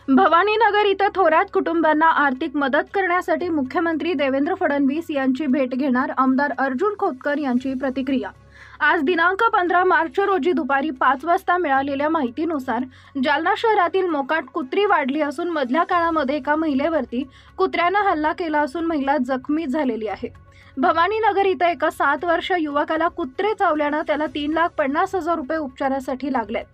भवानीनगर इथं थोरात कुटुंबांना आर्थिक मदत करण्यासाठी मुख्यमंत्री देवेंद्र फडणवीस यांची भेट घेणार आमदार अर्जुन खोतकर यांची प्रतिक्रिया। आज दिनांक 15 मार्च रोजी दुपारी 5 वाजता मिळालेल्या माहितीनुसार जालना शहरातील मोकाट कुत्री वाढली असून मधल्या काळामध्ये एका महिलेवरती कुत्र्यानं हल्ला केला असून महिला जखमी झालेली आहे। भवानीनगर इथं एका 7 वर्षीय युवकाला कुत्रे चावल्यानं त्याला 3,50,000 रुपये उपचारासाठी लागलेत।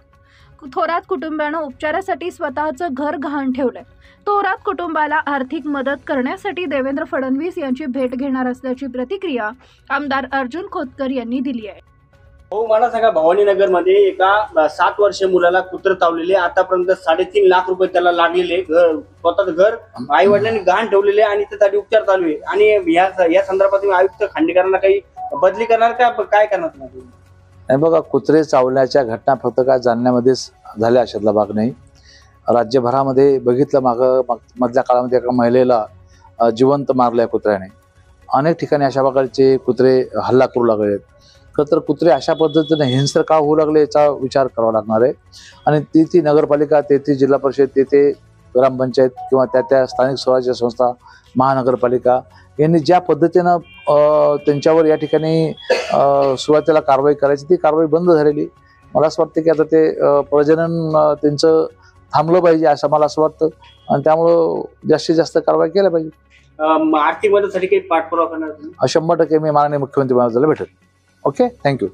थोरात कुटुंबानं उपचारासाठी स्वतःचं घर गहाण ठेवलंय। थोरात कुटुंबाला आर्थिक मदत करण्यासाठी देवेंद्र फडणवीस यांची भेट घेणार असल्याची प्रतिक्रिया आमदार अर्जुन खोतकर यांनी दिली आहे। हो, मला सांगा, भवानीनगर मध्ये एका 7 वर्षीय मुलाला कुत्र चावलेले, आतापर्यंत 3.5 लाख रुपये त्याला लागलेले, स्वतःच घर आई वडिलांनी गहाण ठेवलेले आणि त्यासाठी उपचार चालू आहे। आणि या संदर्भात तुम्ही आयुक्त खांडेकरांना काही बदली करणार का, काय करणार तुम्ही? नाही बघा, कुत्रे चावल्याच्या घटना फक्त काय जालन्यामध्येच झाल्या अशातला भाग नाही। राज्यभरामध्ये बघितलं, मधल्या काळामध्ये एका महिलेला जिवंत मारलंय कुत्र्याने। अनेक ठिकाणी अशा प्रकारचे कुत्रे हल्ला करू लागलेत। तर कुत्रे अशा पद्धतीने हिंस्र का होऊ लागले याचा विचार करावा लागणार आहे। आणि ती नगरपालिका, ती जिल्हा परिषद, ते ग्रामपंचायत किंवा त्या स्थानिक स्वराज्य संस्था, महानगरपालिका यांनी ज्या पद्धतीनं त्यांच्यावर या ठिकाणी सुरुवातीला कारवाई करायची, ती कारवाई बंद झालेली। मला असं वाटतं की आता ते प्रजनन त्यांचं थांबलं पाहिजे असं मला असं वाटतं आणि त्यामुळं जास्तीत जास्त कारवाई केल्या पाहिजे। आर्थिक मदतीसाठी काही पाठपुरावा करणार? 100% मी माननीय मुख्यमंत्री महाराजांना भेटेल। Okay, thank you.